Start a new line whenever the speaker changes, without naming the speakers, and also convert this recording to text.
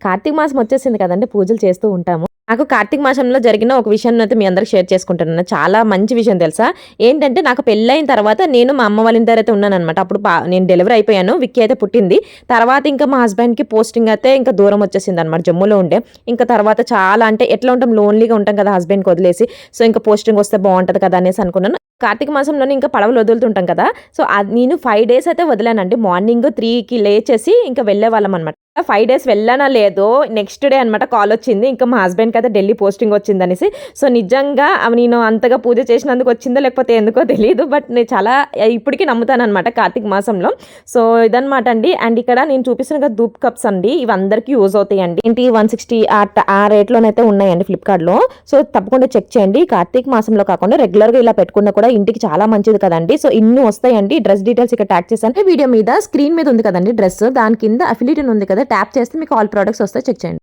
కార్తీక మాసం వచ్చేసింది కదండి, పూజలు చేస్తూ ఉంటాము. నాకు కార్తీక మాసంలో జరిగిన ఒక విషయాన్ని అయితే మీ అందరికి షేర్ చేసుకుంటున్నాను. చాలా మంచి విషయం తెలుసా? ఏంటంటే నాకు పెళ్ళైన తర్వాత నేను మా అమ్మ వాళ్ళ ఇంటి దగ్గర అయితే ఉన్నాననమాట. అప్పుడు నేను డెలివరీ అయిపోయాను. విక్కీ అయితే పుట్టింది. తర్వాత ఇంకా మా హస్బెండ్‌కి పోస్టింగ్ అయితే ఇంకా దూరం వచ్చేసిందనమాట. జమ్మూలో ఉండే. ఇంకా తర్వాత చాలా అంటే ఎట్లా ఉంటాం, లోన్లీగా ఉంటాం కదా హస్బెండ్‌కి వదిలేసి. సో, ఇంకా పోస్టింగ్ వస్తే బావుంటది కదా అనేసి అనుకున్నాను. కార్తీక మాసంలోనే ఇంకా పడవలు వదులుతుంటాం కదా! సో, నేను 5 డేస్ అయితే వదిలానండి. మార్నింగ్ 3కి లేచేసి ఇంకా వెళ్ళేవాళ్ళమనమాట. 5 డేస్ వెళ్ళానో లేదో నెక్స్ట్ డే అనమాట కాలొచ్చింది. ఇంకా మా హస్బెండ్‌కి అయితే ఢిల్లీ పోస్టింగ్ వచ్చిందనేసి. సో, నిజంగా నేను అంతగా పూజ చేసినందుకు వచ్చిందో లేకపోతే ఎందుకో తెలీదు. బట్ నేను చాలా ఇప్పటికి నమ్ముతాననమాట కార్తీక మాసంలో. సో, ఇదనమాట అండి. అండ్ ఇక్కడ నేను చూపిస్తున్న కదా ధూప్ కప్స్ అండి. ఇవి అందరికీ యూజ్ అవుతాయండి. ఏంటి 160 ఆ రేట్‌లోనైతే ఉన్నాయండి ఫ్లిప్‌కార్ట్‌లో. సో, తప్పకుండా చెక్ చేయండి. కార్తీక మాసంలో కాకుండా రెగ్యులర్‌గా ఇలా పెట్టుకున్నా కూడా ఇంటికి చాలా మంచిది కదండీ. సో, ఇన్ని వస్తాయండి. డ్రెస్ డీటెయిల్స్ ఇక్కడ ట్యాగ్ చేశాను. వీడియో మీద స్క్రీన్ మీద ఉంది కదండీ డ్రెస్. దాని కింద అఫిలియేట్ ఉంది కదా, ట్యాప్ చేస్తే మీకు ఆల్ ప్రొడక్ట్స్ వస్తాయి, చెక్ చేయండి.